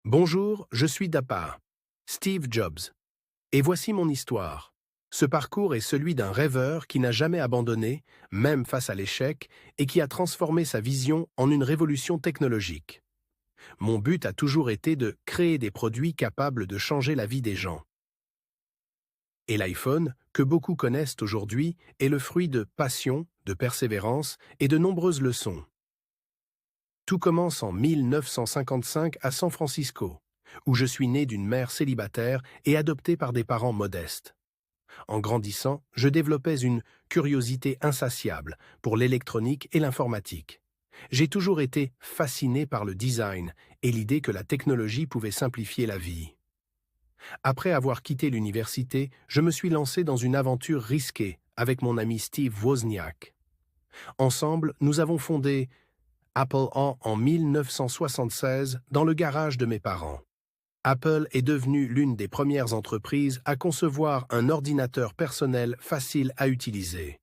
Bonjour, je suis Dapa, Steve Jobs. Et voici mon histoire. Ce parcours est celui d'un rêveur qui n'a jamais abandonné, même face à l'échec, et qui a transformé sa vision en une révolution technologique. Mon but a toujours été de créer des produits capables de changer la vie des gens. Et l'iPhone, que beaucoup connaissent aujourd'hui, est le fruit de passion, de persévérance et de nombreuses leçons. Tout commence en 1955 à San Francisco, où je suis né d'une mère célibataire et adopté par des parents modestes. En grandissant, je développais une curiosité insatiable pour l'électronique et l'informatique. J'ai toujours été fasciné par le design et l'idée que la technologie pouvait simplifier la vie. Après avoir quitté l'université, je me suis lancé dans une aventure risquée avec mon ami Steve Wozniak. Ensemble, nous avons fondé Apple en 1976 dans le garage de mes parents. Apple est devenue l'une des premières entreprises à concevoir un ordinateur personnel facile à utiliser.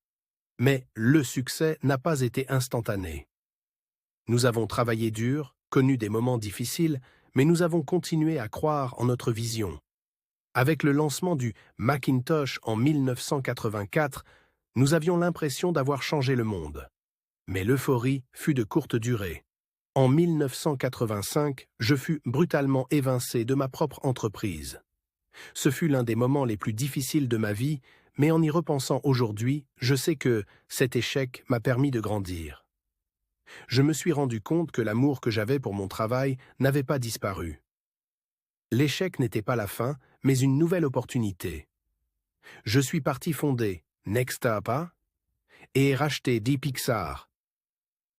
Mais le succès n'a pas été instantané. Nous avons travaillé dur, connu des moments difficiles, mais nous avons continué à croire en notre vision. Avec le lancement du Macintosh en 1984, nous avions l'impression d'avoir changé le monde. Mais l'euphorie fut de courte durée. En 1985, je fus brutalement évincé de ma propre entreprise. Ce fut l'un des moments les plus difficiles de ma vie, mais en y repensant aujourd'hui, je sais que cet échec m'a permis de grandir. Je me suis rendu compte que l'amour que j'avais pour mon travail n'avait pas disparu. L'échec n'était pas la fin, mais une nouvelle opportunité. Je suis parti fonder Nextapa et racheter Pixar,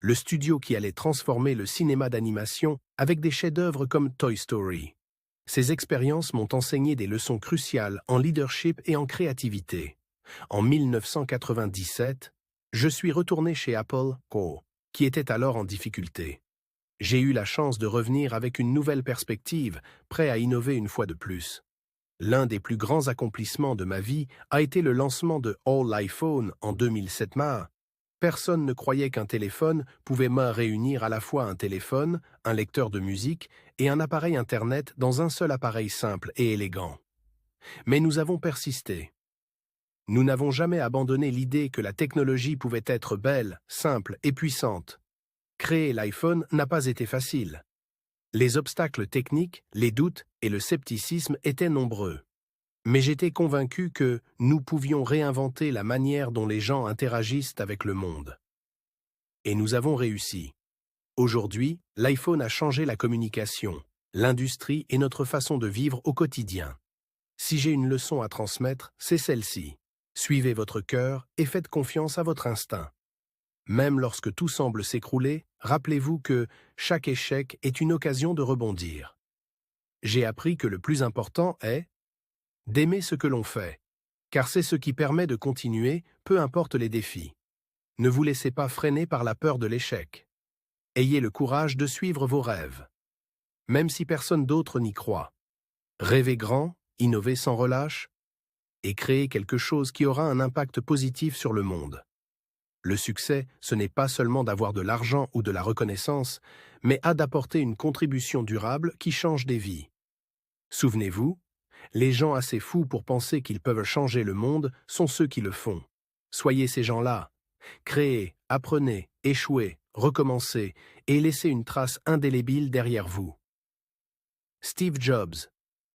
le studio qui allait transformer le cinéma d'animation avec des chefs-d'œuvre comme Toy Story. Ces expériences m'ont enseigné des leçons cruciales en leadership et en créativité. En 1997, je suis retourné chez Apple Co., qui était alors en difficulté. J'ai eu la chance de revenir avec une nouvelle perspective, prêt à innover une fois de plus. L'un des plus grands accomplissements de ma vie a été le lancement de All iPhone en 2007. Personne ne croyait qu'un téléphone pouvait réunir à la fois un téléphone, un lecteur de musique et un appareil Internet dans un seul appareil simple et élégant. Mais nous avons persisté. Nous n'avons jamais abandonné l'idée que la technologie pouvait être belle, simple et puissante. Créer l'iPhone n'a pas été facile. Les obstacles techniques, les doutes et le scepticisme étaient nombreux. Mais j'étais convaincu que nous pouvions réinventer la manière dont les gens interagissent avec le monde. Et nous avons réussi. Aujourd'hui, l'iPhone a changé la communication, l'industrie et notre façon de vivre au quotidien. Si j'ai une leçon à transmettre, c'est celle-ci. Suivez votre cœur et faites confiance à votre instinct. Même lorsque tout semble s'écrouler, rappelez-vous que chaque échec est une occasion de rebondir. J'ai appris que le plus important est d'aimer ce que l'on fait, car c'est ce qui permet de continuer, peu importe les défis. Ne vous laissez pas freiner par la peur de l'échec. Ayez le courage de suivre vos rêves, même si personne d'autre n'y croit. Rêvez grand, innovez sans relâche, et créez quelque chose qui aura un impact positif sur le monde. Le succès, ce n'est pas seulement d'avoir de l'argent ou de la reconnaissance, mais d'apporter une contribution durable qui change des vies. Souvenez-vous, les gens assez fous pour penser qu'ils peuvent changer le monde sont ceux qui le font. Soyez ces gens-là. Créez, apprenez, échouez, recommencez et laissez une trace indélébile derrière vous. Steve Jobs.